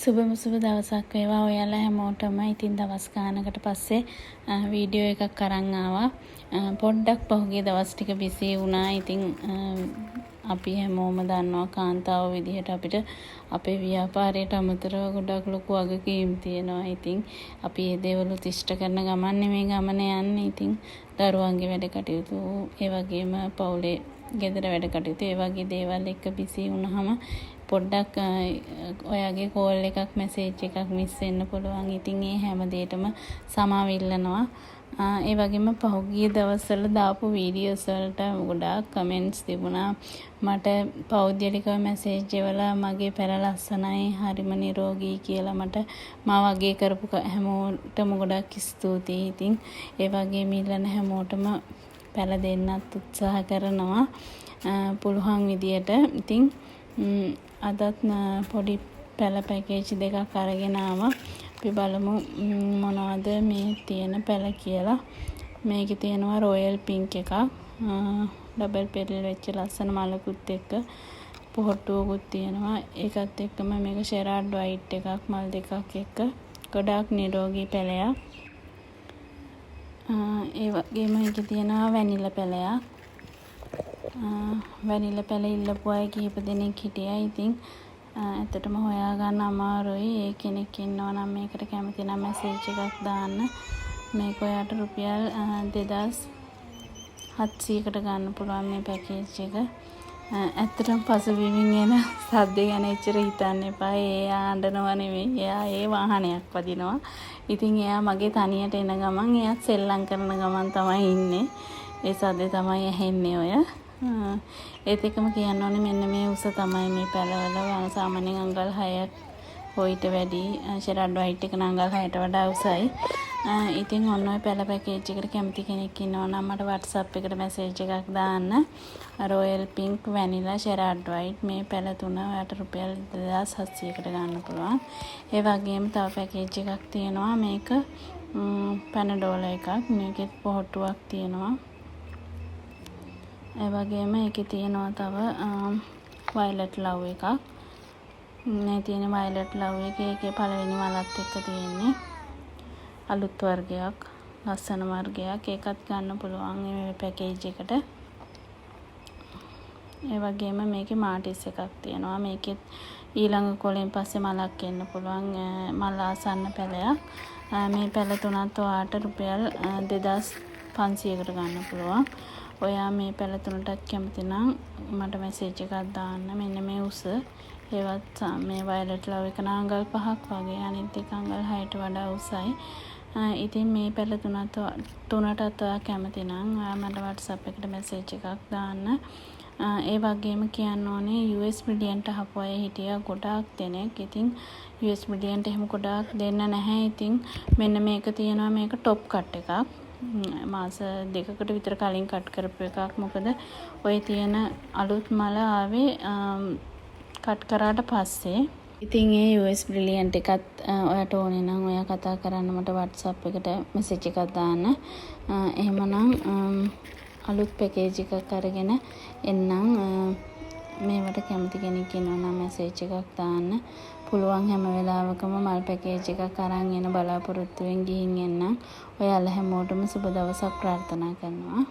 සුබම සුබ දවසක් වේවා ඔයාලා හැමෝටම. ඉතින් දවස් ගානකට පස්සේ වීඩියෝ එකක් අරන් ආවා. පොඩ්ඩක් පහුගිය දවස් ටික බිසි වුණා. ඉතින් අපි හැමෝම දන්නවා කාන්තාව විදිහට අපිට අපේ ව්‍යාපාරයට අමතරව ගොඩක් ලොකු වගකීම් තියෙනවා. ඉතින් අපි මේ දේවලුත් ඉෂ්ට කරන ගමන් නෙමෙයි ගමන යන්නේ. ඉතින් දරුවන්ගේ වැඩ කටයුතු, ඒ වගේම පවුලේ ගෙදර වැඩ කටයුතු, ඒ වගේ දේවල් එක්ක බිසි වුණාම පොඩ්ඩක් ඔයාගේ කෝල් එකක් මැසේජ් එකක් මිස් වෙන්න පුළුවන්. ඉතින් ඒ හැම දෙයකටම සමාව ඉල්ලනවා. ඒ වගේම පහුගිය දවස්වල දාපු වීඩියෝස් වලට ගොඩාක් කමෙන්ට්ස් තිබුණා. මට පෞද්ගලිකව මැසේජ් වල මගේ පැල ලස්සනයි, හරිම නිරෝගී කියලා මට මාව අගය කරපු හැමෝටම ගොඩාක් ස්තුතියි. ඉතින් ඒ වගේ මිලන හැමෝටම පැල දෙන්නත් උත්සාහ කරනවා පුළුවන් විදියට. ඉතින් අදත් පොඩි පැල පැකේජ් දෙකක් අරගෙන ආවා. අපි බලමු මොනවද මේ තියෙන පැල කියලා. මේකේ තියෙනවා රොයල් පින්ක් එකක්, ඩබල් පෙරල් වෙච්ච ලස්සන මලකුත් එක්ක පොහට්ටුවකුත් තියෙනවා. ඒකත් එක්කම මේක ෂෙරාඩ් වයිට් එකක්, මල් දෙකක් එක්ක ගොඩාක් නිරෝගී පැලයක්. ඒ වගේම මේකේ තියෙනවා වැනිලා පැලයක්. වැනිලා පැල ඉල්ලපු අය කිහිප දෙනෙක් හිටියා. ඉතින් ඇත්තටම හොයාගන්න අමාරුයි. ඒ කෙනෙක් ඉන්නවා නම් මේකට කැමති නම් මැසේජ් එකක් දාන්න. මේක ඔයාට රුපියල් 2700කට ගන්න පුළුවන් මේ පැකේජ් එක. ඇත්තටම පසුබිමින් එන සද්ද ගැන එච්චර හිතන්න එපා. ඒ ආඬනවා නෙමෙයි. එයා ඒ වාහනයක් වදිනවා. ඉතින් එයා මගේ තනියට එන ගමන් එයාත් සෙල්ලම් කරන ගමන් තමයි ඉන්නේ. ඒ සද්දේ තමයි ඇහෙන්නේ ඔය. ඒත් එකම කියන්න ඕනේ මෙන්න මේ උස තමයි මේ පැලවල. සාමාන්‍යයෙන් අඟල් 6ක් හොයිට වැඩි, ෂෙරාඩ් වයිට් එක අඟල් 6ට වඩා උසයි. ඉතින් ඔන්න ඔය පැල පැකේජ් එකට කැමති කෙනෙක් ඉන්නවා නම් මට WhatsApp එකට මැසේජ් එකක් දාන්න. රොයල් පින්ක්, වැනිලා, ෂෙරාඩ් වයිට් මේ පැල තුන ඔයාට රුපියල් 2700කට ගන්න පුළුවන්. ඒ වගේම තව පැකේජ් එකක් තියෙනවා. මේක පැනඩෝල එකක්. මේකෙත් පොහට්ටුවක් තියෙනවා. ඒ වගේම ඒකේ තියෙනවා තව වයලට් ලව් එකක්. මේ තියෙන වයලට් ලව් එකේ පළවෙනි මලත් එක්ක තියෙන්නේ අලුත් වර්ගයක්, ලස්සන වර්ගයක්. ඒකත් ගන්න පුළුවන් මේ පැකේජ් එකට. ඒ වගේම මේකේ මාටිස් එකක් තියෙනවා. මේකෙත් ඊළඟ කොලෙන් පස්සේ මලක් එන්න පුළුවන් මල් ආසන්න පැලයක්. මේ පැල තුනත් ඔයාට රුපියල් 2500කට ගන්න පුළුවන්. ඔයා මේ පැල තුනටත් කැමති නම් මට මැසේජ් එකක් දාන්න. මෙන්න මේ උස. ඒවත් මේ වයලට් ලව් එක අඟල් 5ක් වගේ, අනිත් එක අඟල් 6ට වඩා උසයි. ඉතින් මේ පැල තුනටත් ඔයා කැමති නම් ඔයා මට WhatsApp එකට මැසේජ් එකක් දාන්න. ඒ වගේම කියන්න ඕනේ US බ්‍රිලියන්ට් අහපු අය හිටියා ගොඩාක් දෙනෙක්. ඉතින් US බ්‍රිලියන්ට් එහෙම ගොඩාක් දෙන්න නැහැ. ඉතින් මෙන්න මේක තියෙනවා. මේක টොප් කට් එකක්. මාස 2කට විතර කලින් කට් කරපු එකක්. මොකද ඔය තියෙන අලුත් මල ආවේ කට් කරාට පස්සේ. ඉතින් ඒ US බ්‍රිලියන්ට් එකත් ඔයාට ඕනේ නම් ඔයා කතා කරන්න මට WhatsApp එකට මැසේජ් එකක් දාන්න. එහෙමනම් අලුත් පැකේජ් එකක් අරගෙන එන්නම්. මේවට කැමති කෙනෙක් ඉන්නවා නම් මැසේජ් එකක් දාන්න පුළුවන්. හැම වෙලාවකම මල් පැකේජ් එකක් අරන් එන බලාපොරොත්තුවෙන් ගිහින් එන්නම්. ඔයාලා හැමෝටම සුබ දවසක් ප්‍රාර්ථනා කරනවා.